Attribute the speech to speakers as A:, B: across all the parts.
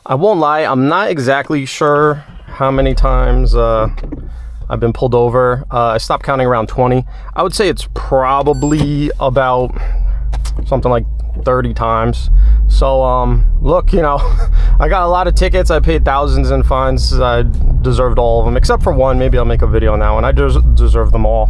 A: I won't lie, I'm not exactly sure how many times I've been pulled over. I stopped counting around 20. I would say it's probably about something like 30 times. So look, you know, I got a lot of tickets. I paid thousands in fines. I deserved all of them except for one. Maybe I'll make a video on that one. I deserve them all.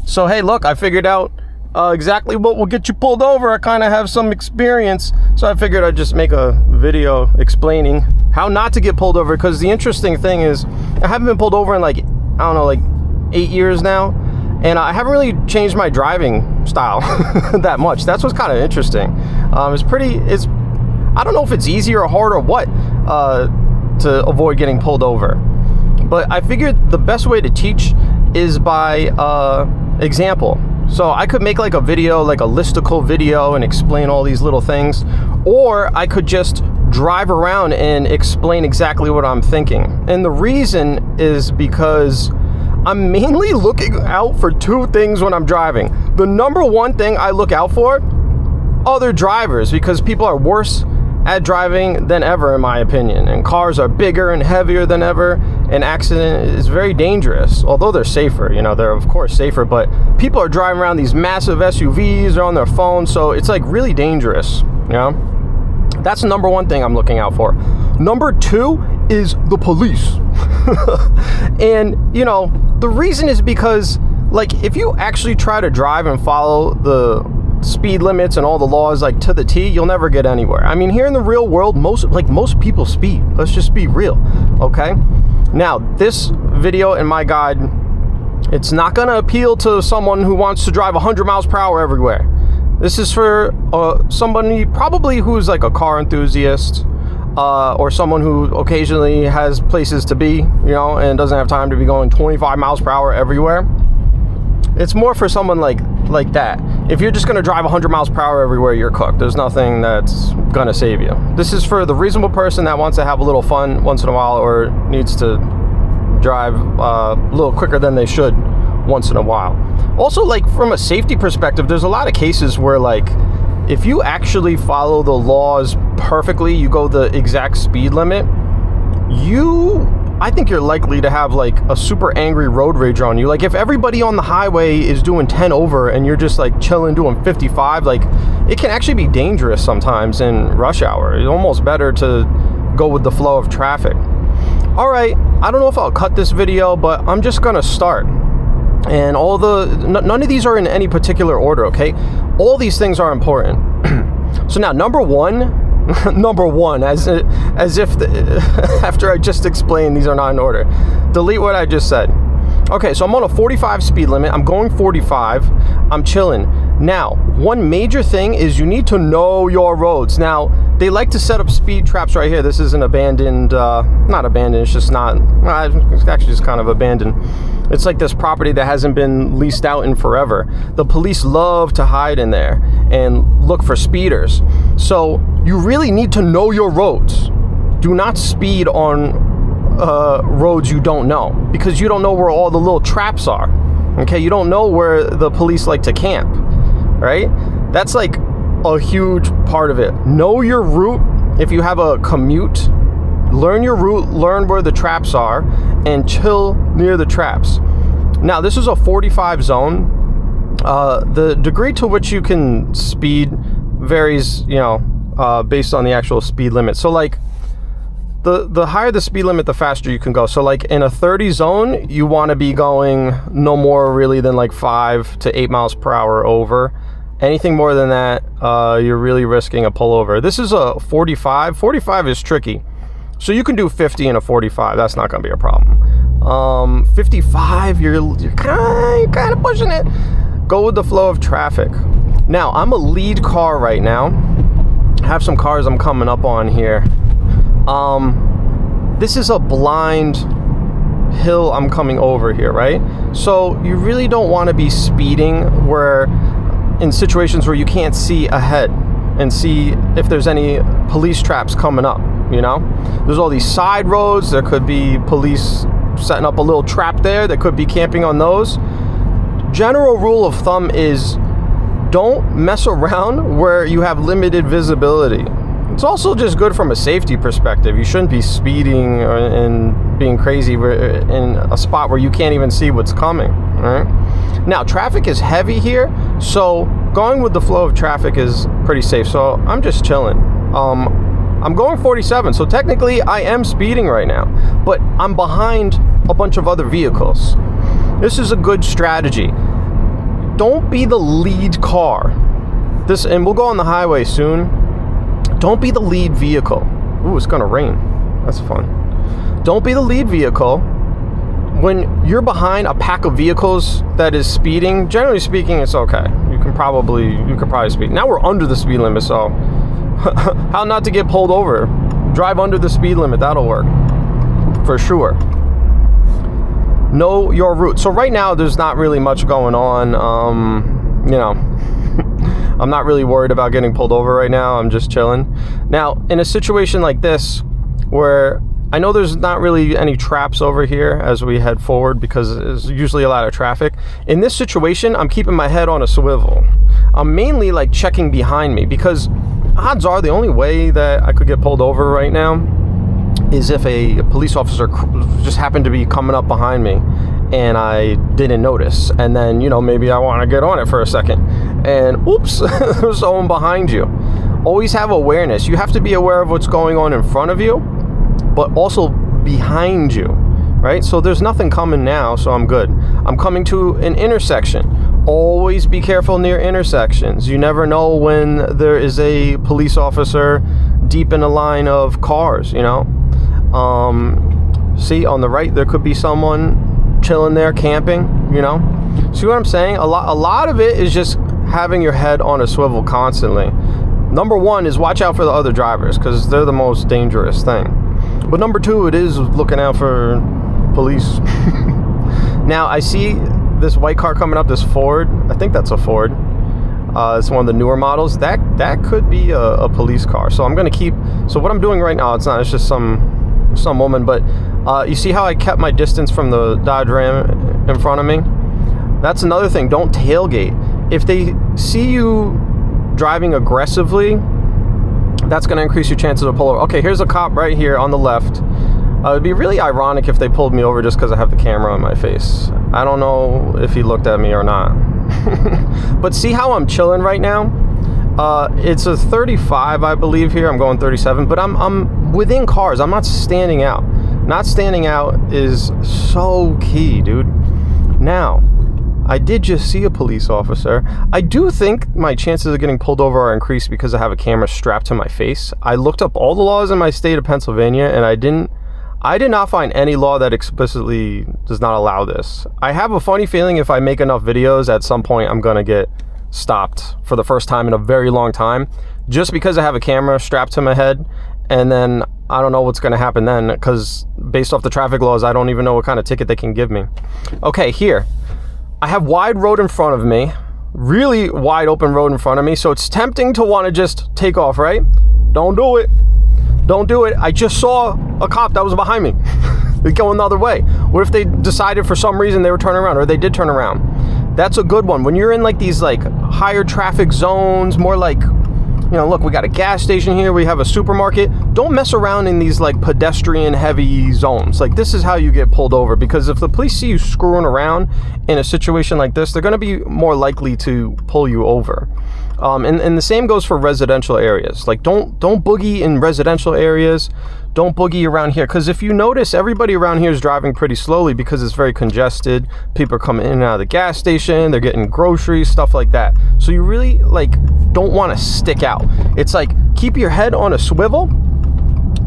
A: So hey, look, I figured out exactly what will get you pulled over. I kind of have some experience, so I figured I'd just make a video explaining how not to get pulled over, because the interesting thing is I haven't been pulled over in like, I don't know, like 8 years now, and I haven't really changed my driving style that much. That's what's kind of interesting. I don't know if it's easy or hard or what to avoid getting pulled over, but I figured the best way to teach is by example. So I could make like a video, like a listicle video, and explain all these little things, or I could just drive around and explain exactly what I'm thinking. And the reason is because I'm mainly looking out for two things when I'm driving. The number one thing I look out for, other drivers, because people are worse at driving than ever, in my opinion, and cars are bigger and heavier than ever. An accident is very dangerous, although they're safer. You know, they're of course safer, but people are driving around these massive SUVs, they're on their phones, so it's like really dangerous, you know? That's the number one thing I'm looking out for. Number two is the police. And, you know, the reason is because, like, if you actually try to drive and follow the speed limits and all the laws like to the T, you'll never get anywhere. I mean, here in the real world, most people speed. Let's just be real, okay? Now, this video and my guide, it's not gonna appeal to someone who wants to drive 100 miles per hour everywhere. This is for somebody probably who's like a car enthusiast, or someone who occasionally has places to be, you know, and doesn't have time to be going 25 miles per hour everywhere. It's more for someone like that. If you're just gonna drive 100 miles per hour everywhere, you're cooked. There's nothing that's gonna save you. This is for the reasonable person that wants to have a little fun once in a while, or needs to drive a little quicker than they should once in a while. Also, like, from a safety perspective, there's a lot of cases where, like, if you actually follow the laws perfectly, you go the exact speed limit, I think you're likely to have like a super angry road rager on you. Like, if everybody on the highway is doing 10 over and you're just like chilling doing 55, like, it can actually be dangerous sometimes in rush hour. It's almost better to go with the flow of traffic. All right, I don't know if I'll cut this video, but I'm just gonna start. And none of these are in any particular order, okay? All these things are important. So now, number one, as if after I just explained these are not in order. Delete what I just said. Okay, so I'm on a 45 speed limit. I'm going 45. I'm chilling. Now, one major thing is you need to know your roads. Now, they like to set up speed traps right here. This is an abandoned, not abandoned, it's just not, it's actually just kind of abandoned. It's like this property that hasn't been leased out in forever. The police love to hide in there and look for speeders. So you really need to know your roads. Do not speed on roads you don't know, because you don't know where all the little traps are. Okay, you don't know where the police like to camp, right? That's like a huge part of it. Know your route. If you have a commute, learn your route, learn where the traps are, and chill near the traps. Now, this is a 45 zone. The degree to which you can speed varies, you know, based on the actual speed limit. So like, the higher the speed limit, the faster you can go. So like in a 30 zone, you want to be going no more really than like 5 to 8 miles per hour over. Anything more than that, you're really risking a pullover. This is a 45. 45 is tricky. So you can do 50 in a 45. That's not going to be a problem. 55, you're kind of pushing it. Go with the flow of traffic. Now, I'm a lead car right now. I have some cars I'm coming up on here. This is a blind hill I'm coming over here, right? So you really don't want to be speeding in situations where you can't see ahead and see if there's any police traps coming up, you know? There's all these side roads. There could be police setting up a little trap there. They could be camping on those. General rule of thumb is don't mess around where you have limited visibility. It's also just good from a safety perspective. You shouldn't be speeding and being crazy in a spot where you can't even see what's coming, all right? Now, traffic is heavy here, so going with the flow of traffic is pretty safe. So I'm just chilling. I'm going 47, so technically I am speeding right now, but I'm behind a bunch of other vehicles. This is a good strategy. Don't be the lead car. And we'll go on the highway soon. Don't be the lead vehicle. Ooh, it's gonna rain. That's fun. Don't be the lead vehicle when you're behind a pack of vehicles that is speeding. Generally speaking, it's okay. You could probably speed. Now we're under the speed limit, so how not to get pulled over? Drive under the speed limit. That'll work for sure. Know your route. So right now, there's not really much going on. You know. I'm not really worried about getting pulled over right now. I'm just chilling. Now, in a situation like this, where I know there's not really any traps over here as we head forward because there's usually a lot of traffic. In this situation, I'm keeping my head on a swivel. I'm mainly like checking behind me because odds are the only way that I could get pulled over right now is if a police officer just happened to be coming up behind me and I didn't notice, and then, you know, maybe I want to get on it for a second and oops, there's someone behind you. Always have awareness. You have to be aware of what's going on in front of you, but also behind you, right? So there's nothing coming now, so I'm good. I'm coming to an intersection. Always be careful near intersections. You never know when there is a police officer deep in a line of cars, you know. See, on the right there could be someone chilling there camping, you know. See what I'm saying? A lot of it is just having your head on a swivel constantly. Number one is watch out for the other drivers because they're the most dangerous thing. But number two, it is looking out for police. Now I see this white car coming up, this Ford. I think that's a Ford. It's one of the newer models. That could be a police car. So I'm gonna keep. So what I'm doing right now, it's not. It's just some woman. But you see how I kept my distance from the Dodge Ram in front of me? That's another thing. Don't tailgate. If they see you driving aggressively, that's going to increase your chances of pull over. Okay, here's a cop right here on the left. It'd be really ironic if they pulled me over just because I have the camera on my face. I don't know if he looked at me or not. But see how I'm chilling right now? It's a 35, I believe here. I'm going 37, but I'm within cars. I'm not standing out. Not standing out is so key, dude. Now, I did just see a police officer. I do think my chances of getting pulled over are increased because I have a camera strapped to my face. I looked up all the laws in my state of Pennsylvania, and I did not find any law that explicitly does not allow this. I have a funny feeling if I make enough videos, at some point I'm gonna get stopped for the first time in a very long time, just because I have a camera strapped to my head, and then I don't know what's gonna happen then, because based off the traffic laws, I don't even know what kind of ticket they can give me. Okay, here. I have wide road in front of me, really wide open road in front of me, so it's tempting to want to just take off, right? Don't do it. Don't do it. I just saw a cop that was behind me. They're going the other way. What if they decided for some reason they were turning around, or they did turn around? That's a good one. When you're in like these like higher traffic zones, more like, you know, look, we got a gas station here, we have a supermarket. Don't mess around in these like pedestrian heavy zones. Like, this is how you get pulled over, because if the police see you screwing around in a situation like this, they're going to be more likely to pull you over. And the same goes for residential areas. Like, don't boogie in residential areas. Don't boogie around here, because if you notice, everybody around here is driving pretty slowly because it's very congested. People are coming in and out of the gas station, they're getting groceries, stuff like that. So you really like don't want to stick out. It's like, keep your head on a swivel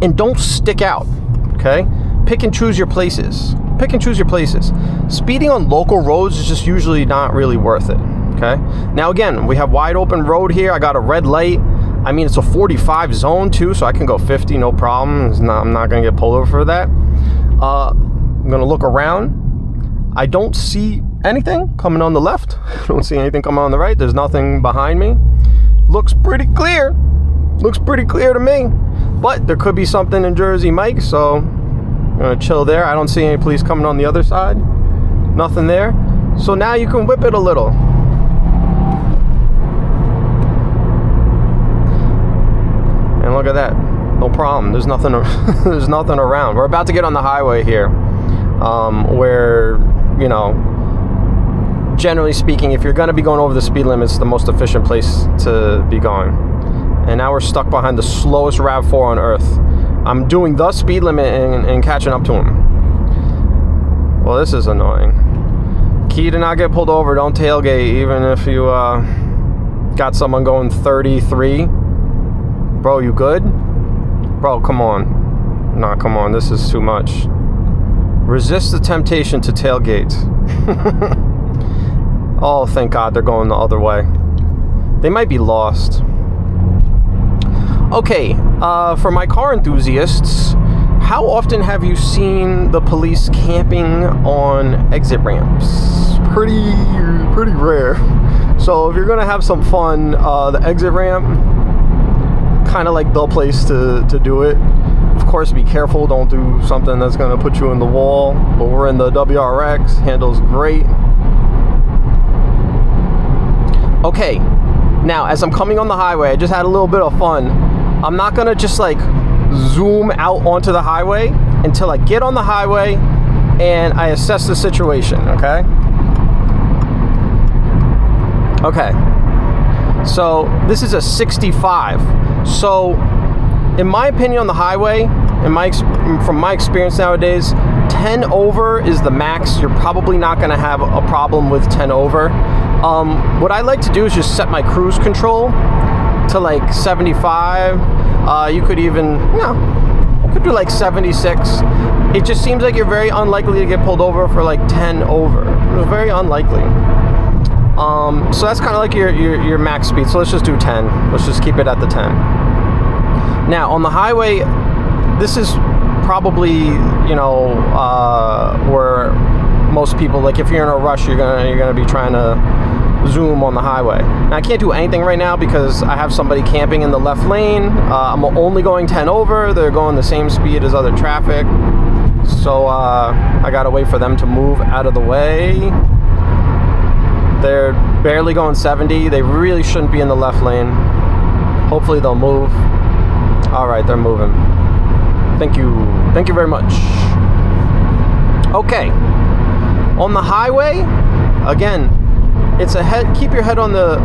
A: and don't stick out. Okay, pick and choose your places. Pick and choose your places. Speeding on local roads is just usually not really worth it. Okay, now again, we have wide open road here. I got a red light. I mean, it's a 45 zone too, so I can go 50, no problem. I'm not gonna get pulled over for that. I'm gonna look around. I don't see anything coming on the left. I don't see anything coming on the right. There's nothing behind me. Looks pretty clear. Looks pretty clear to me. But there could be something in Jersey Mike, so I'm gonna chill there. I don't see any police coming on the other side. Nothing there. So now you can whip it a little. And And look at that. No problem. There's nothing. There's nothing around. We're about to get on the highway here, where, you know, generally speaking, if you're going to be going over the speed limit, it's the most efficient place to be going. And now we're stuck behind the slowest RAV4 on Earth. I'm doing the speed limit and catching up to him. Well, this is annoying. Key to not get pulled over: don't tailgate, even if you got someone going 33. Bro, you good? Bro, come on. Nah, come on. This is too much. Resist the temptation to tailgate. Oh, thank God they're going the other way. They might be lost. Okay, for my car enthusiasts, how often have you seen the police camping on exit ramps? Pretty rare. So if you're gonna have some fun, the exit ramp, kind of like the place to do it. Of course, be careful. Don't do something that's gonna put you in the wall. But we're in the WRX. Handles great. Okay, now as I'm coming on the highway, I just had a little bit of fun. I'm not gonna just like zoom out onto the highway until I get on the highway and I assess the situation, okay? Okay, so this is a 65. So in my opinion on the highway, from my experience nowadays, 10 over is the max. You're probably not gonna have a problem with 10 over. What I like to do is just set my cruise control to like 75. You could even, could do like 76. It just seems like you're very unlikely to get pulled over for like 10 over. It's very unlikely. So that's kind of like your max speed. So let's just do 10. Let's just keep it at the 10. Now on the highway, this is probably, where most people, like if you're in a rush, you're gonna be trying to zoom on the highway. Now I can't do anything right now because I have somebody camping in the left lane. I'm only going 10 over. They're going the same speed as other traffic. So I gotta wait for them to move out of the way. They're barely going 70. They really shouldn't be in the left lane. Hopefully they'll move. All right, they're moving. Thank you. Thank you very much. Okay. On the highway, again, it's keep your head on the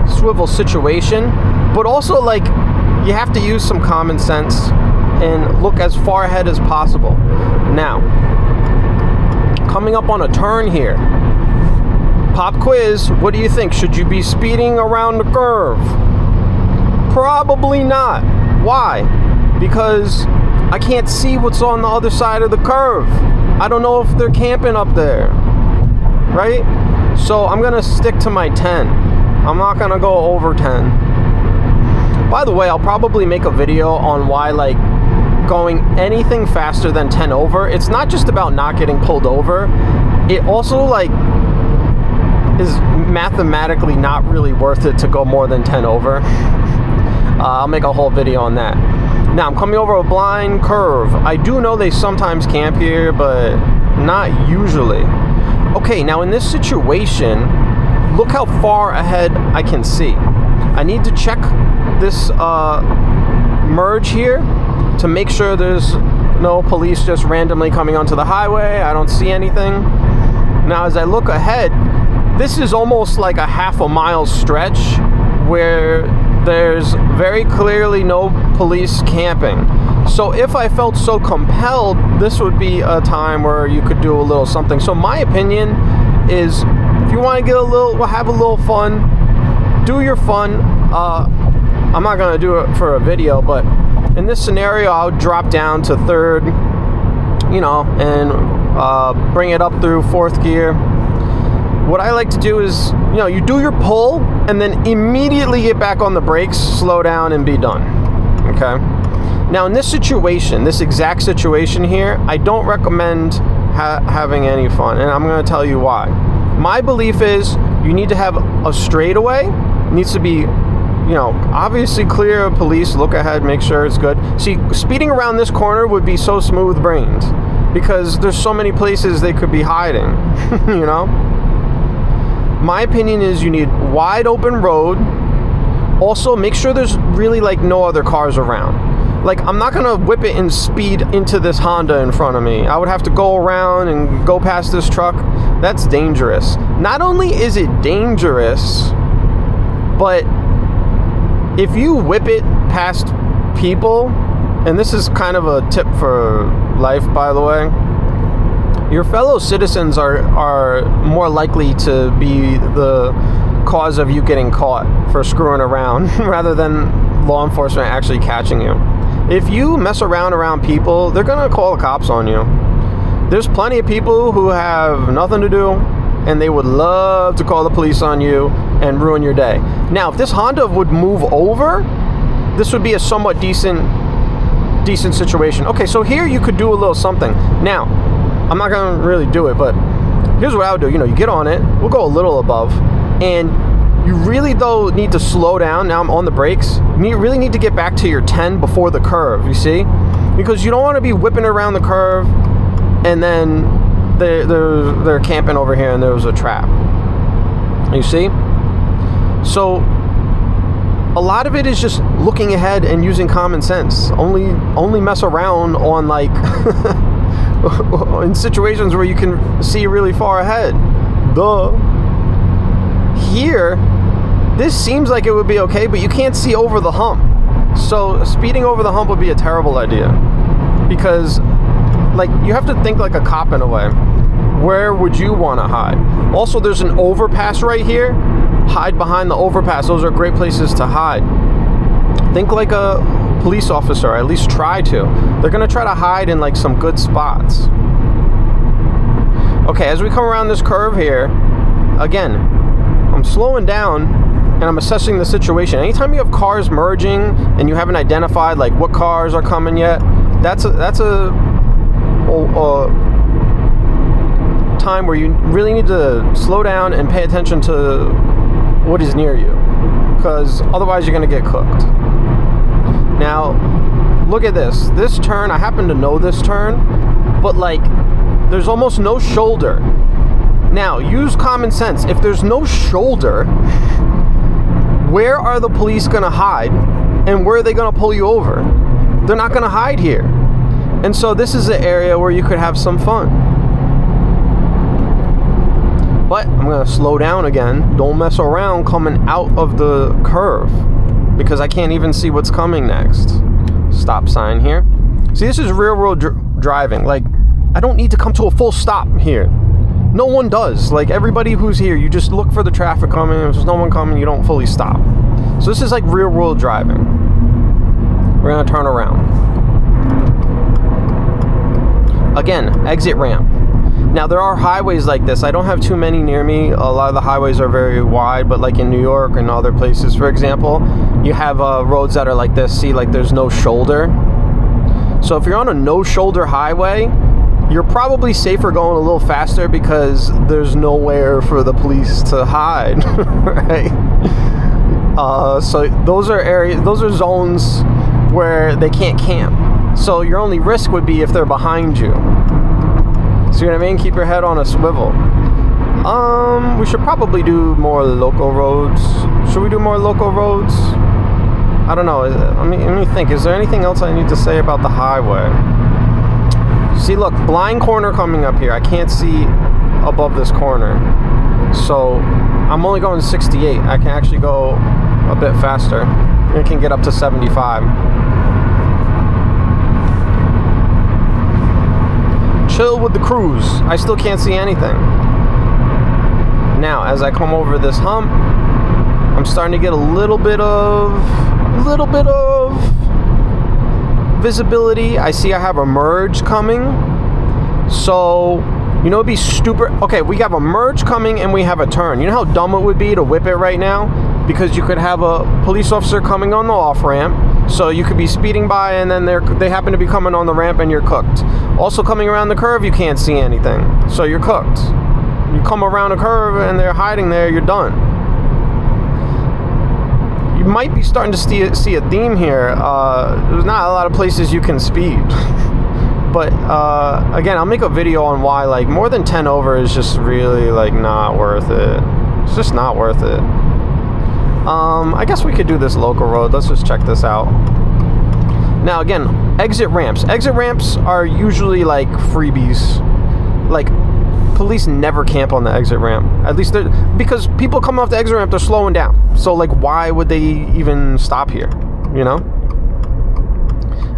A: swivel situation, but also like you have to use some common sense and look as far ahead as possible. Now, coming up on a turn here, pop quiz, what do you think? Should you be speeding around the curve? Probably not. Why? Because I can't see what's on the other side of the curve. I don't know if they're camping up there, right? So I'm gonna stick to my 10. I'm not gonna go over 10. By the way, I'll probably make a video on why like going anything faster than 10 over, it's not just about not getting pulled over. It also like is mathematically not really worth it to go more than 10 over. I'll make a whole video on that. Now I'm coming over a blind curve. I do know they sometimes camp here, but not usually. Okay, now in this situation, look how far ahead I can see. I need to check this merge here to make sure there's no police just randomly coming onto the highway. I don't see anything. Now as I look ahead, this is almost like a half a mile stretch where there's very clearly no police camping. So if I felt so compelled, this would be a time where you could do a little something. So my opinion is, if you want to have a little fun, do your fun. I'm not going to do it for a video, but in this scenario, I'll drop down to third, and bring it up through fourth gear. What I like to do is, you do your pull and then immediately get back on the brakes, slow down, and be done. Okay? Now, in this situation, this exact situation here, I don't recommend having any fun, and I'm going to tell you why. My belief is you need to have a straightaway. It needs to be, obviously clear of police, look ahead, make sure it's good. See, speeding around this corner would be so smooth-brained because there's so many places they could be hiding, My opinion is you need wide open road Also, make sure there's really like no other cars around. Like, I'm not gonna whip it and speed into this Honda in front of me. I would have to go around and go past this truck. That's dangerous. Not only is it dangerous, but if you whip it past people, and this is kind of a tip for life, by the way, your fellow citizens are more likely to be the cause of you getting caught for screwing around rather than law enforcement actually catching you. If you mess around people, they're gonna call the cops on you. There's plenty of people who have nothing to do and they would love to call the police on you and ruin your day. Now, if this Honda would move over, this would be a somewhat decent situation. Okay, so here you could do a little something. Now, I'm not gonna really do it, but here's what I would do. You get on it, we'll go a little above, and you really, though, need to slow down. Now I'm on the brakes. You really need to get back to your 10 before the curve, you see? Because you don't want to be whipping around the curve and then they're camping over here and there was a trap. You see? So a lot of it is just looking ahead and using common sense. Only mess around on, like, in situations where you can see really far ahead. Duh. Here, this seems like it would be okay, but you can't see over the hump. So speeding over the hump would be a terrible idea, because, like, you have to think like a cop in a way. Where would you want to hide? Also, there's an overpass right here. Hide behind the overpass. Those are great places to hide. Think like a police officer, or at least try to. They're gonna try to hide in like some good spots. Okay, as we come around this curve here, again, I'm slowing down and I'm assessing the situation. Anytime you have cars merging and you haven't identified like what cars are coming yet, that's a time where you really need to slow down and pay attention to what is near you, because otherwise you're going to get cooked. Now, look at this. This turn, I happen to know this turn, but like, there's almost no shoulder. Now, use common sense. If there's no shoulder, where are the police going to hide, and where are they going to pull you over? They're not going to hide here. And so this is an area where you could have some fun. But I'm going to slow down again. Don't mess around coming out of the curve, because I can't even see what's coming next. Stop sign here. See, this is rear wheel driving. Like, I don't need to come to a full stop here. No one does. Like, everybody who's here, you just look for the traffic coming. If there's no one coming, you don't fully stop. So this is like rear wheel driving. We're going to turn around. Again, exit ramp. Now, there are highways like this. I don't have too many near me. A lot of the highways are very wide, but like in New York and other places, for example, you have roads that are like this. See, like there's no shoulder. So if you're on a no shoulder highway, you're probably safer going a little faster, because there's nowhere for the police to hide, right? So those are zones where they can't camp. So your only risk would be if they're behind you. See what I mean? Keep your head on a swivel. We should probably do more local roads. Should we do more local roads? I don't know. Let me think. Is there anything else I need to say about the highway? See, look, blind corner coming up here. I can't see above this corner. So I'm only going 68. I can actually go a bit faster. It can get up to 75. Chill with the cruise. I still can't see anything. Now, as I come over this hump, I'm starting to get a little bit of visibility. I see I have a merge coming. So, you know, it'd be stupid. Okay, we have a merge coming and we have a turn. You know how dumb it would be to whip it right now? Because you could have a police officer coming on the off ramp. So you could be speeding by and then they happen to be coming on the ramp and you're cooked. Also, coming around the curve, you can't see anything. So you're cooked. You come around a curve and they're hiding there, you're done. You might be starting to see a theme here. There's not a lot of places you can speed. But again, I'll make a video on why, like, more than 10 over is just really, like, not worth it. It's just not worth it. I guess we could do this local road. Let's just check this out. Now again, exit ramps. Exit ramps are usually like freebies. Like, police never camp on the exit ramp. At least because people come off the exit ramp, they're slowing down. So like, why would they even stop here? You know?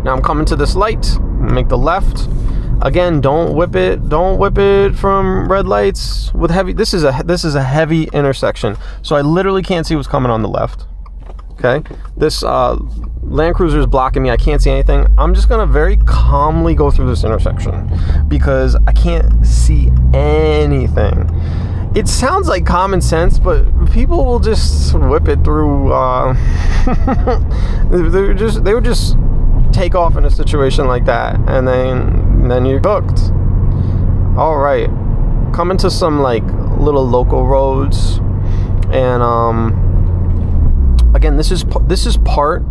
A: Now I'm coming to this light. Make the left. Again, don't whip it. Don't whip it from red lights with heavy. This is a heavy intersection. So I literally can't see what's coming on the left. Okay? This Land Cruiser is blocking me. I can't see anything. I'm just gonna very calmly go through this intersection because I can't see anything. It sounds like common sense, but people will just whip it through. They would just take off in a situation like that, and then you're hooked. All right, coming to some like little local roads, and again, this is part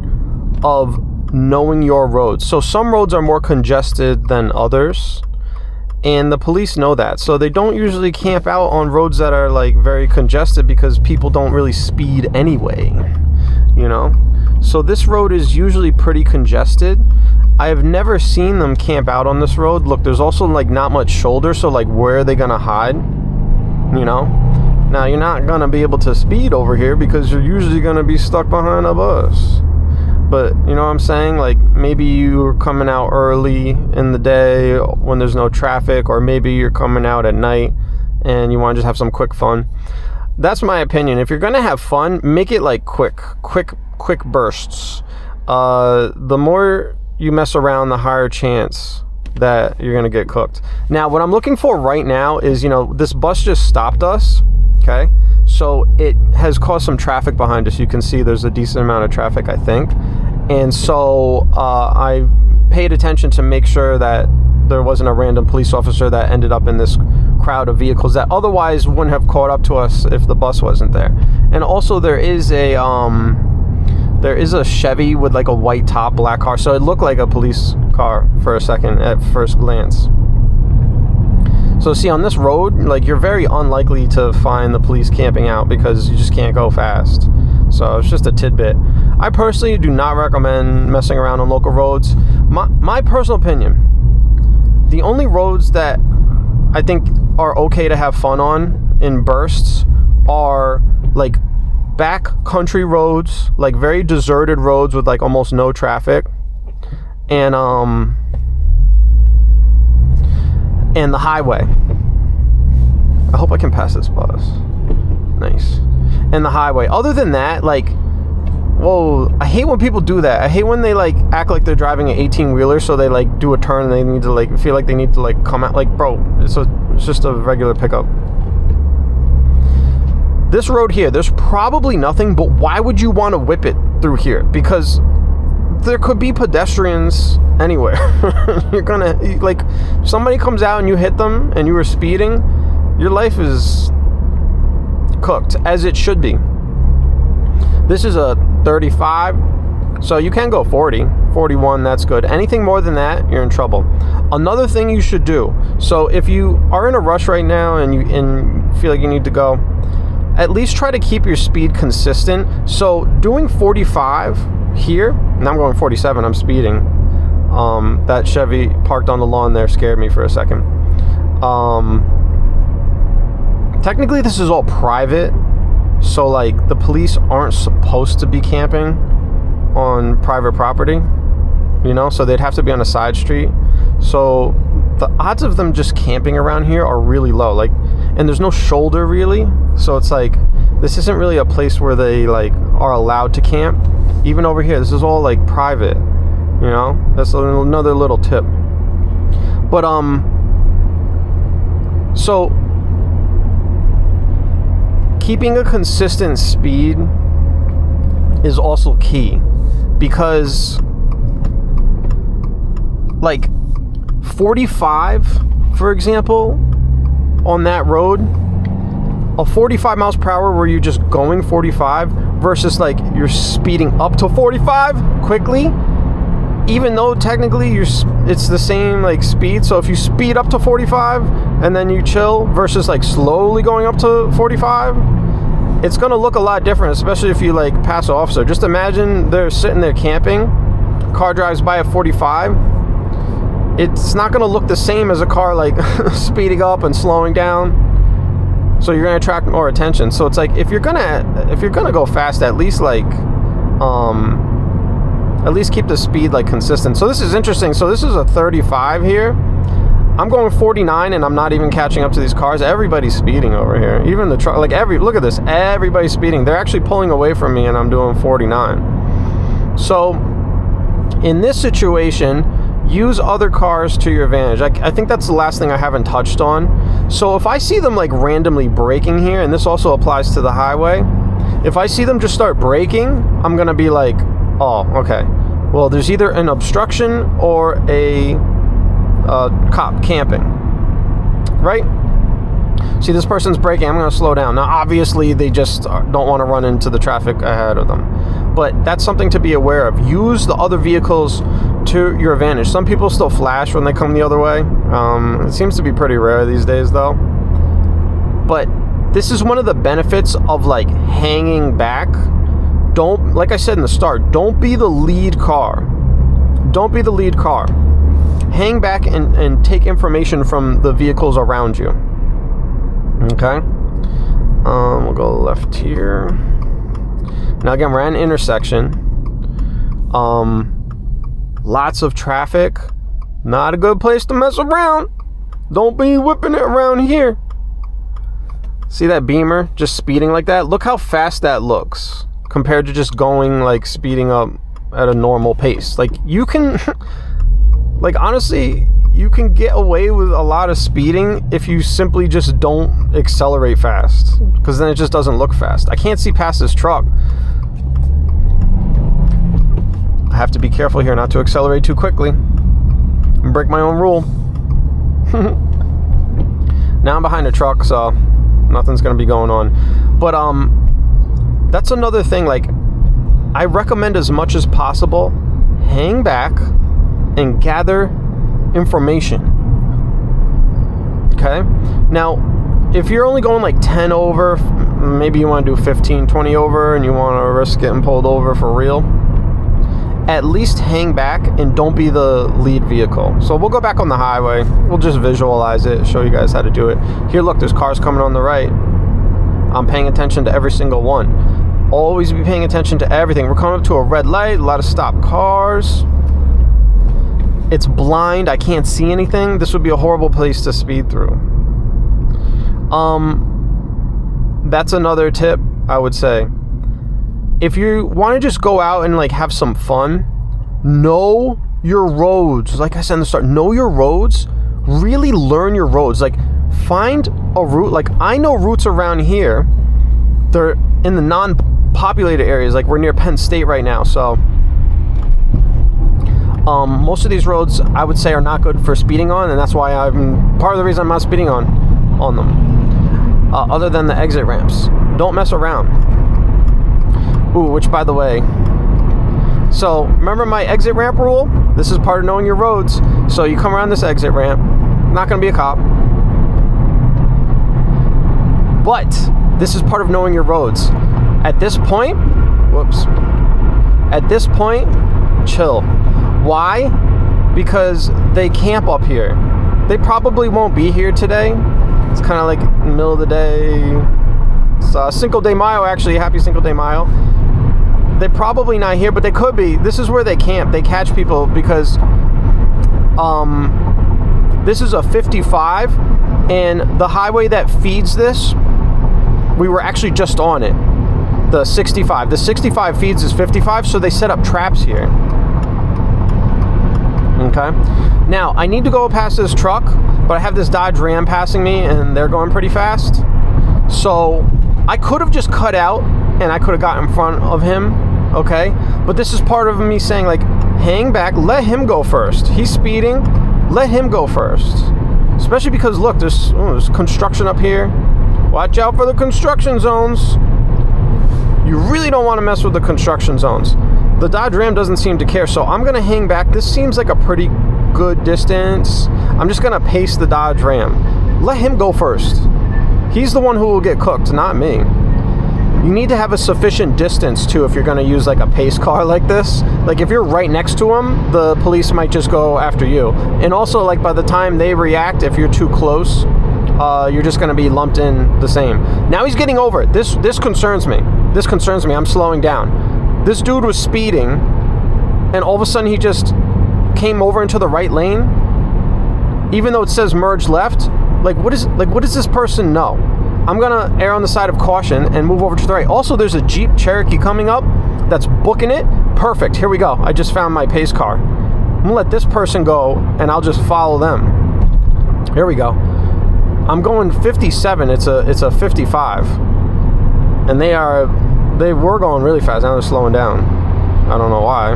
A: of knowing your roads. So some roads are more congested than others, and the police know that. So they don't usually camp out on roads that are like very congested because people don't really speed anyway, you know? So this road is usually pretty congested. I have never seen them camp out on this road. Look, there's also like not much shoulder, so like where are they gonna hide? You know? Now you're not gonna be able to speed over here because you're usually gonna be stuck behind a bus. But you know what I'm saying? Like maybe you're coming out early in the day when there's no traffic, or maybe you're coming out at night and you want to just have some quick fun. That's my opinion. If you're gonna have fun, make it like quick bursts. The more you mess around, the higher chance that you're gonna get cooked. Now, what I'm looking for right now is, you know, this bus just stopped us. Okay, so it has caused some traffic behind us. You can see there's a decent amount of traffic, I think. And so I paid attention to make sure that there wasn't a random police officer that ended up in this crowd of vehicles that otherwise wouldn't have caught up to us if the bus wasn't there. And also there is a Chevy with like a white top, black car. So it looked like a police car for a second at first glance. So see, on this road, like, you're very unlikely to find the police camping out because you just can't go fast. So it's just a tidbit. I personally do not recommend messing around on local roads. My personal opinion, the only roads that I think are okay to have fun on in bursts are like back country roads, like very deserted roads with like almost no traffic, and the highway. I hope I can pass this bus. Nice. And the highway. Other than that, like, whoa, I hate when people do that. I hate when they like act like they're driving an 18-wheeler, so they like do a turn and they need to like feel like they need to like come out. Like, bro, it's just a regular pickup. This road here, there's probably nothing, but why would you want to whip it through here? Because there could be pedestrians anywhere. You're gonna, like, somebody comes out and you hit them and you were speeding, your life is cooked, as it should be. This is a 35, so you can go 40, 41, that's good. Anything more than that, you're in trouble. Another thing you should do, so if you are in a rush right now and you feel like you need to go, at least try to keep your speed consistent. So doing 45 here, now I'm going 47, I'm speeding. That Chevy parked on the lawn there scared me for a second. Technically this is all private, so like the police aren't supposed to be camping on private property, you know, so they'd have to be on a side street. So the odds of them just camping around here are really low, like, and there's no shoulder really, so it's like this isn't really a place where they like are allowed to camp. Even over here, this is all like private, you know. That's another little tip. But so keeping a consistent speed is also key, because like 45, for example, on that road, a 45 miles per hour where you're just going 45 versus like you're speeding up to 45 quickly, even though technically it's the same like speed. So if you speed up to 45 and then you chill versus like slowly going up to 45, it's going to look a lot different, especially if you like pass an officer. Just imagine they're sitting there camping, car drives by at 45. It's not going to look the same as a car like speeding up and slowing down. So you're going to attract more attention. So it's like if you're gonna go fast, at least keep the speed like consistent. So this is interesting. So this is a 35 here. I'm going 49 and I'm not even catching up to these cars. Everybody's speeding over here. Even the truck, like look at this. Everybody's speeding. They're actually pulling away from me and I'm doing 49. So in this situation, use other cars to your advantage. I think that's the last thing I haven't touched on. So if I see them like randomly braking here, and this also applies to the highway, if I see them just start braking, I'm gonna be like, oh, okay. Well, there's either an obstruction or a cop camping, right? See, this person's braking. I'm going to slow down. Now, obviously, they just don't want to run into the traffic ahead of them. But that's something to be aware of. Use the other vehicles to your advantage. Some people still flash when they come the other way. It seems to be pretty rare these days, though. But this is one of the benefits of, like, hanging back. Don't, like I said in the start, don't be the lead car. Don't be the lead car. Hang back and take information from the vehicles around you. Okay. We'll go left here. Now again, we're at an intersection. Lots of traffic. Not a good place to mess around. Don't be whipping it around here. See that Beamer just speeding like that? Look how fast that looks compared to just going like speeding up at a normal pace. Like you can like honestly, you can get away with a lot of speeding if you simply just don't accelerate fast, because then it just doesn't look fast. I can't see past this truck. I have to be careful here not to accelerate too quickly and break my own rule. Now I'm behind a truck, so nothing's gonna be going on. But that's another thing. Like, I recommend as much as possible, hang back and gather information. Okay? Now, if you're only going like 10 over, maybe you want to do 15, 20 over, and you want to risk getting pulled over for real, at least hang back and don't be the lead vehicle. So we'll go back on the highway. We'll just visualize it, show you guys how to do it. Here, look, there's cars coming on the right. I'm paying attention to every single one. Always be paying attention to everything. We're coming up to a red light, a lot of stopped cars. It's blind, I can't see anything. This would be a horrible place to speed through. That's another tip, I would say. If you want to just go out and like have some fun, know your roads. Like I said in the start, know your roads. Really learn your roads. Like, find a route. Like, I know routes around here. They're in the non-populated areas. Like, we're near Penn State right now, so most of these roads I would say are not good for speeding on, and that's why I'm part of the reason I'm not speeding on them. Other than the exit ramps, don't mess around. Ooh, which by the way, so remember my exit ramp rule? This is part of knowing your roads. So you come around this exit ramp, not gonna be a cop, but this is part of knowing your roads. At this point, chill. Why? Because they camp up here. They probably won't be here today. It's kind of like middle of the day. It's Cinco de Mayo, actually. Happy Cinco de Mayo. They're probably not here, but they could be. This is where they camp. They catch people because this is a 55, and the highway that feeds this, we were actually just on it. The 65. The 65 feeds is 55, so they set up traps here. Okay. Now, I need to go past this truck, but I have this Dodge Ram passing me, and they're going pretty fast. So I could have just cut out, and I could have got in front of him, okay? But this is part of me saying, like, hang back, let him go first. He's speeding, let him go first. Especially because, look, there's construction up here. Watch out for the construction zones. You really don't want to mess with the construction zones. The Dodge Ram doesn't seem to care, so I'm going to hang back. This seems like a pretty good distance. I'm just going to pace the Dodge Ram. Let him go first. He's the one who will get cooked, not me. You need to have a sufficient distance too if you're going to use like a pace car like this. Like if you're right next to them, the police might just go after you. And also, like, by the time they react, if you're too close, you're just going to be lumped in the same. Now he's getting over it. This concerns me. This concerns me. I'm slowing down. This dude was speeding, and all of a sudden he just came over into the right lane, even though it says merge left. Like, what does this person know? I'm gonna err on the side of caution and move over to the right. Also, there's a Jeep Cherokee coming up that's booking it. Perfect. Here we go. I just found my pace car. I'm gonna let this person go, and I'll just follow them. Here we go. I'm going 57. It's a 55, and they were going really fast. Now they're slowing down. I don't know why.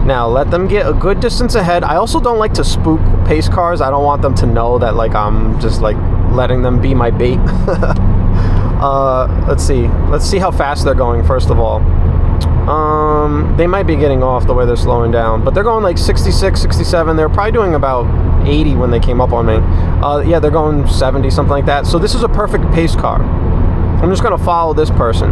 A: Now let them get a good distance ahead. I also don't like to spook pace cars. I don't want them to know that, like, I'm just like letting them be my bait. Let's see how fast they're going first of all. They might be getting off the way they're slowing down, but they're going like 66, 67. They're probably doing about 80 when they came up on me. Yeah, they're going 70, something like that. So this is a perfect pace car. I'm just gonna follow this person.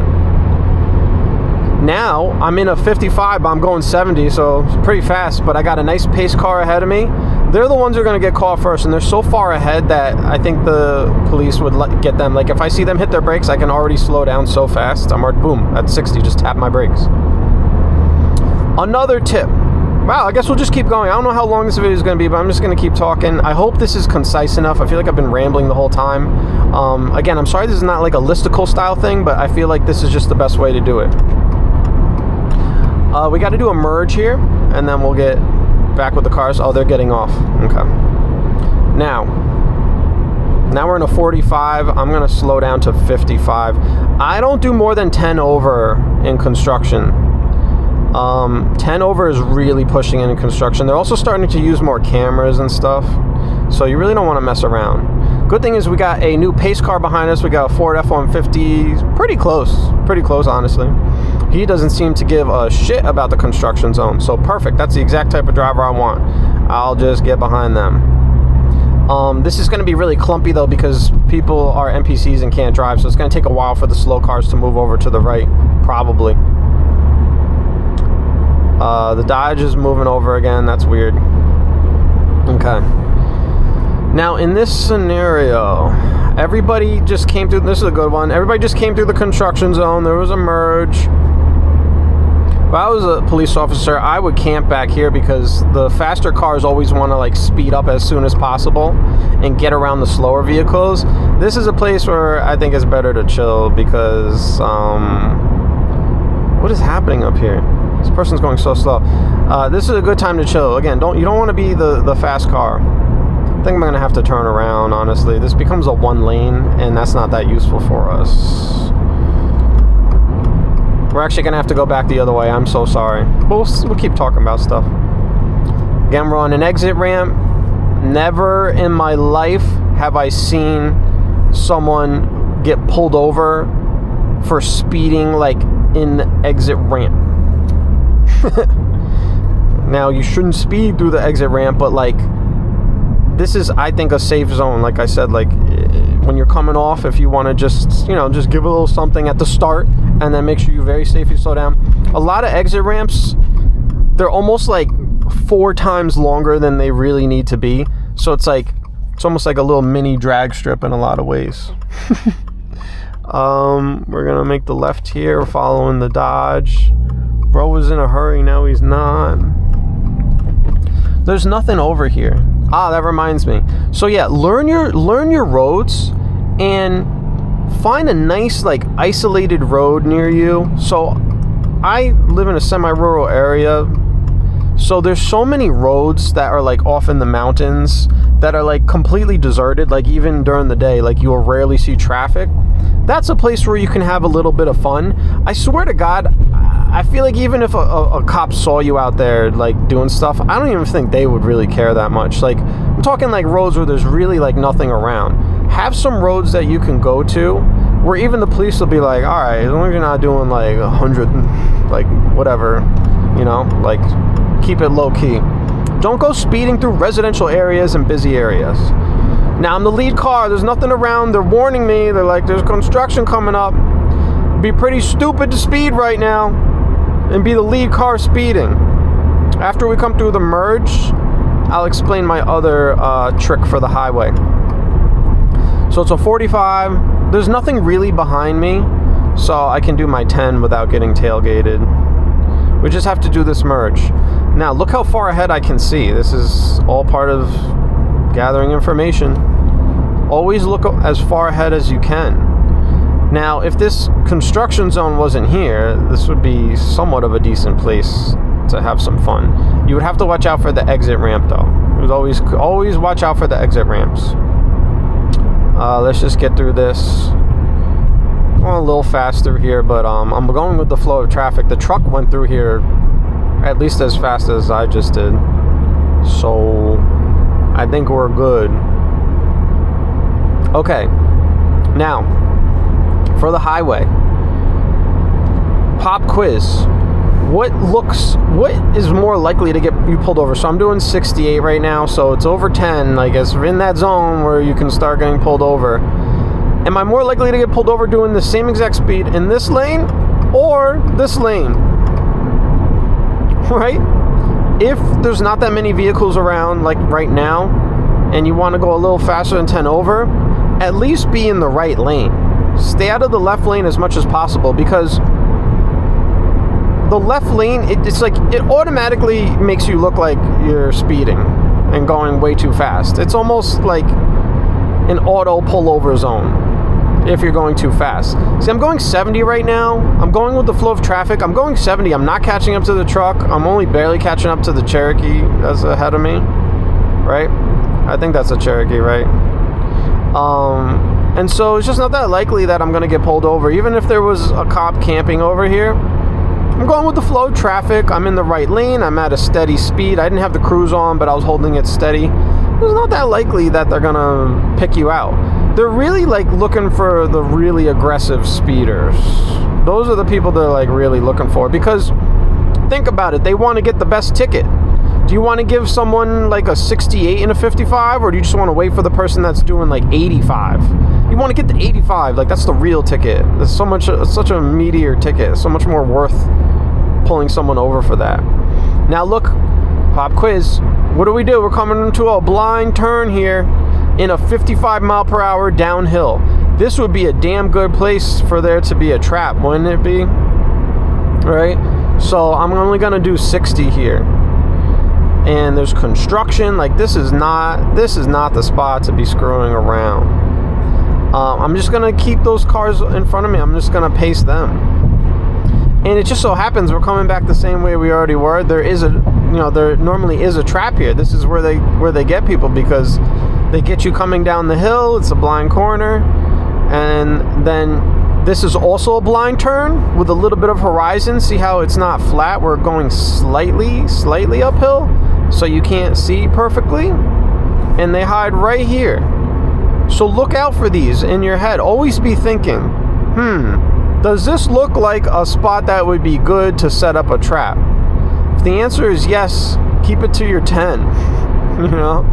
A: Now I'm in a 55, but I'm going 70, so it's pretty fast, but I got a nice pace car ahead of me. They're the ones who are going to get caught first, and they're so far ahead that I think the police would get them. Like, if I see them hit their brakes, I can already slow down so fast. I'm already, boom, at 60, just tap my brakes. Another tip. Wow, I guess we'll just keep going. I don't know how long this video is going to be, but I'm just going to keep talking. I hope this is concise enough. I feel like I've been rambling the whole time. Again, I'm sorry this is not like a listicle style thing, but I feel like this is just the best way to do it. We got to do a merge here, and then we'll get back with the cars. Oh, they're getting off. Okay. Now we're in a 45. I'm going to slow down to 55. I don't do more than 10 over in construction. 10 over is really pushing in construction. They're also starting to use more cameras and stuff, so you really don't want to mess around. Good thing is we got a new pace car behind us. We got a Ford F-150. Pretty close, honestly. He doesn't seem to give a shit about the construction zone, so perfect. That's the exact type of driver I want. I'll just get behind them. This is going to be really clumpy though, because people are NPCs and can't drive, so it's going to take a while for the slow cars to move over to the right, probably. The Dodge is moving over again. That's weird. Okay. Now, in this scenario, everybody just came through. This is a good one. Everybody just came through the construction zone. There was a merge. If I was a police officer, I would camp back here, because the faster cars always want to like speed up as soon as possible and get around the slower vehicles. This is a place where I think it's better to chill, because what is happening up here? This person's going so slow. This is a good time to chill. Again, you don't want to be the fast car. I think I'm going to have to turn around, honestly. This becomes a one lane, and that's not that useful for us. We're actually going to have to go back the other way. I'm so sorry. But we'll keep talking about stuff. Again, we're on an exit ramp. Never in my life have I seen someone get pulled over for speeding, like, in the exit ramp. Now, you shouldn't speed through the exit ramp, but, like, this is, I think, a safe zone. Like I said, like, when you're coming off, if you want to just, just give a little something at the start, and then make sure you very safely slow down. A lot of exit ramps, they're almost like 4 times longer than they really need to be. So it's almost like a little mini drag strip in a lot of ways. We're gonna make the left here, following the Dodge. Bro was in a hurry, now he's not. There's nothing over here. That reminds me. So yeah, learn your roads and find a nice, like, isolated road near you. So I live in a semi-rural area, so there's so many roads that are like off in the mountains that are like completely deserted. Like, even during the day, like, you will rarely see traffic. That's a place where you can have a little bit of fun. I swear to God, I feel like even if a cop saw you out there, like, doing stuff, I don't even think they would really care that much. Like, I'm talking like roads where there's really like nothing around. Have some roads that you can go to where even the police will be like, all right, as long as you're not doing like 100, like, whatever, like, keep it low key. Don't go speeding through residential areas and busy areas. Now, I'm the lead car. There's nothing around. They're warning me. They're like, there's construction coming up. be pretty stupid to speed right now and be the lead car speeding. After we come through the merge, I'll explain my other trick for the highway. So it's a 45. There's nothing really behind me, so I can do my 10 without getting tailgated. We just have to do this merge. Now, look how far ahead I can see. This is all part of gathering information. Always look as far ahead as you can. Now, if this construction zone wasn't here, this would be somewhat of a decent place to have some fun. You would have to watch out for the exit ramp, though. Always watch out for the exit ramps. Let's just get through this. Going a little faster here, but I'm going with the flow of traffic. The truck went through here at least as fast as I just did, so I think we're good. Okay, now for the highway. Pop quiz. What is more likely to get you pulled over? So I'm doing 68 right now, so it's over 10. I guess we're in that zone where you can start getting pulled over. Am I more likely to get pulled over doing the same exact speed in this lane or this lane? Right? If there's not that many vehicles around, like right now, and you want to go a little faster than 10 over, at least be in the right lane. Stay out of the left lane as much as possible, because the left lane, it's like it automatically makes you look like you're speeding and going way too fast. It's almost like an auto pullover zone if you're going too fast. See, I'm going 70 right now. I'm going with the flow of traffic. I'm going 70. I'm not catching up to the truck. I'm only barely catching up to the Cherokee that's ahead of me. Right? I think that's a Cherokee, right? And so it's just not that likely that I'm going to get pulled over. Even if there was a cop camping over here, I'm going with the flow of traffic. I'm in the right lane. I'm at a steady speed. I didn't have the cruise on, but I was holding it steady. It's not that likely that they're gonna pick you out. They're really like looking for the really aggressive speeders. Those are the people they're like really looking for, because think about it. They want to get the best ticket. Do you want to give someone like a 68 and a 55, or do you just want to wait for the person that's doing like 85? You want to get the 85. Like, that's the real ticket. There's so much, such a meatier ticket. So much more worth pulling someone over for that. Now look, pop quiz. What do? We're coming into a blind turn here in a 55 mile per hour downhill. This would be a damn good place for there to be a trap, wouldn't it be? Right? So I'm only gonna do 60 here. And there's construction. Like, this is not the spot to be screwing around. I'm just gonna keep those cars in front of me. I'm just gonna pace them. And it just so happens we're coming back the same way we already were. There normally is a trap here. This is where they get people, because they get you coming down the hill. It's a blind corner, and then this is also a blind turn with a little bit of horizon. See how it's not flat? We're going slightly uphill, so you can't see perfectly. And they hide right here. So look out for these in your head. Always be thinking, does this look like a spot that would be good to set up a trap? If the answer is yes, keep it to your 10. You know?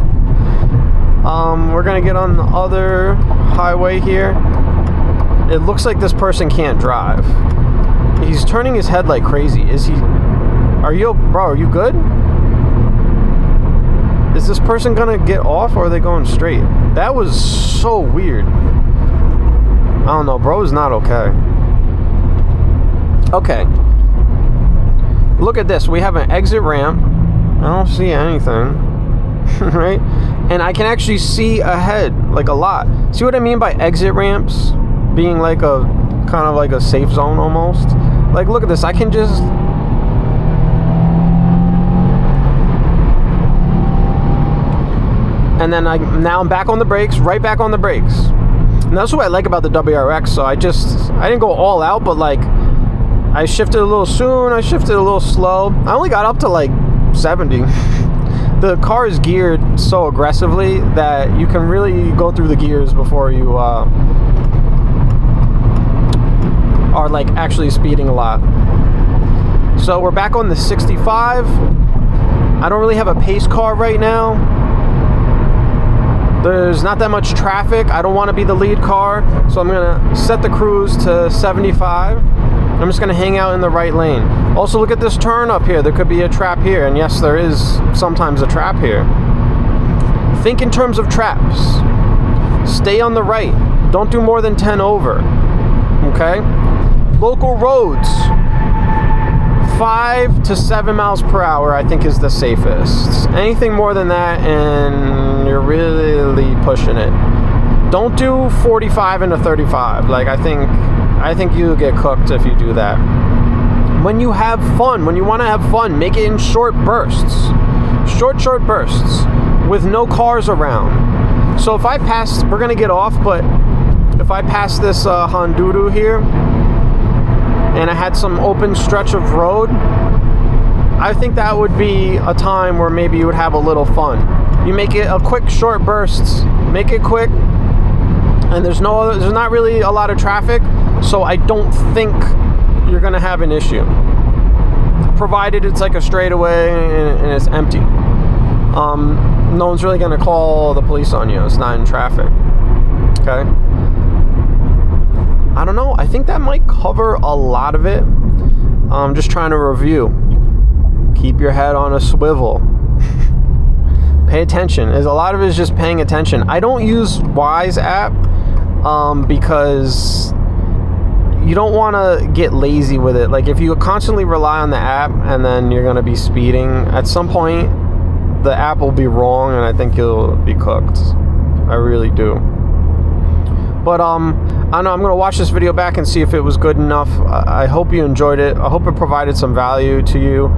A: We're gonna get on the other highway here. It looks like this person can't drive. He's turning his head like crazy. Are you good? Is this person gonna get off, or are they going straight? That was so weird. I don't know, bro is not okay. Okay. Look at this. We have an exit ramp. I don't see anything. Right? And I can actually see ahead, like a lot. See what I mean by exit ramps? Being like a, kind of like a safe zone almost. Like, look at this. I can just... And then now I'm back on the brakes, right back on the brakes. And that's what I like about the WRX. So I didn't go all out, but like, I shifted a little soon, I shifted a little slow. I only got up to like 70. The car is geared so aggressively that you can really go through the gears before you are like actually speeding a lot. So we're back on the 65. I don't really have a pace car right now. There's not that much traffic. I don't want to be the lead car, so I'm gonna set the cruise to 75. I'm just gonna hang out in the right lane. Also, look at this turn up here. There could be a trap here, and yes, there is sometimes a trap here. Think in terms of traps. Stay on the right. Don't do more than 10 over. Okay? Local roads. 5 to 7 miles per hour, I think, is the safest. Anything more than that, and you're really pushing it. Don't do 45 into 35. Like, I think you'll get cooked if you do that. When you have fun, when you want to have fun, make it in short bursts. Short bursts with no cars around. So if I pass, we're going to get off, but if I pass this Honduras here, and I had some open stretch of road, I think that would be a time where maybe you would have a little fun. You make it a quick, short bursts. Make it quick, and there's not really a lot of traffic, so I don't think you're gonna have an issue. Provided it's like a straightaway and it's empty. No one's really gonna call the police on you. It's not in traffic. Okay. I don't know. I think that might cover a lot of it. I'm just trying to review. Keep your head on a swivel. Pay attention. A lot of it is just paying attention. I don't use Wise app because you don't want to get lazy with it. Like, if you constantly rely on the app and then you're going to be speeding, at some point the app will be wrong, and I think you'll be cooked. I really do. But I don't know, I'm going to watch this video back and see if it was good enough. I hope you enjoyed it. I hope it provided some value to you.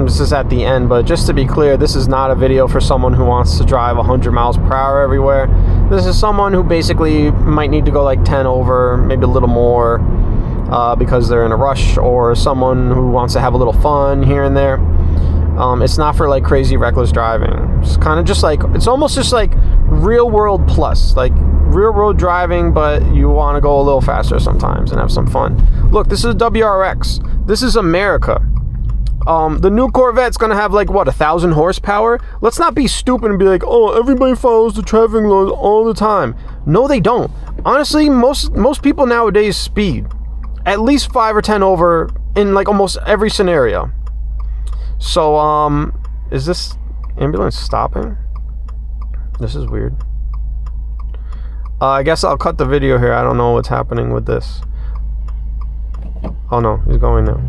A: This is at the end, but just to be clear, this is not a video for someone who wants to drive 100 miles per hour everywhere. This is someone who basically might need to go like 10 over, maybe a little more, because they're in a rush, or someone who wants to have a little fun here and there. It's not for like crazy reckless driving. It's kind of just like, it's almost just like real world plus, like real road driving, but you want to go a little faster sometimes and have some fun. Look, this is WRX. This is America. The new Corvette's gonna have like, what, 1,000 horsepower? Let's not be stupid and be like, oh, everybody follows the traffic laws all the time. No, they don't. Honestly, most people nowadays speed at least 5 or 10 over in like almost every scenario. So, is this ambulance stopping? This is weird. I guess I'll cut the video here. I don't know what's happening with this. Oh no, he's going now.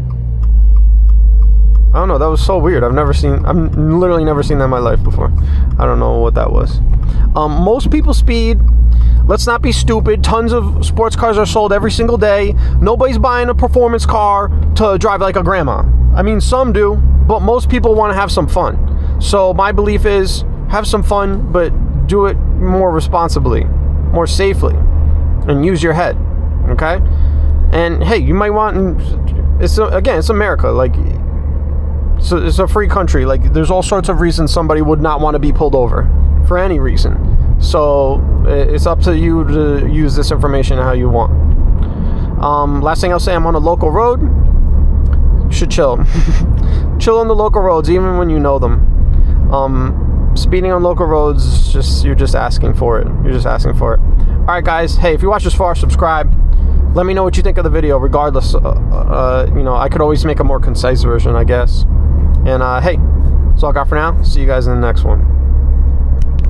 A: I don't know, that was so weird. I've literally never seen that in my life before. I don't know what that was. Most people speed. Let's not be stupid. Tons of sports cars are sold every single day. Nobody's buying a performance car to drive like a grandma. I mean, some do, but most people want to have some fun. So my belief is, have some fun, but do it more responsibly, more safely, and use your head, okay? And hey, you might want, it's America, like, so it's a free country. Like, there's all sorts of reasons somebody would not want to be pulled over for any reason. So it's up to you to use this information how you want. Last thing I'll say, I'm on a local road. You should chill. Chill on the local roads, even when you know them. Speeding on local roads, you're just asking for it. You're just asking for it. All right, guys. Hey, if you watch this far, subscribe. Let me know what you think of the video. Regardless, I could always make a more concise version, I guess. And hey, that's all I got for now. See you guys in the next one.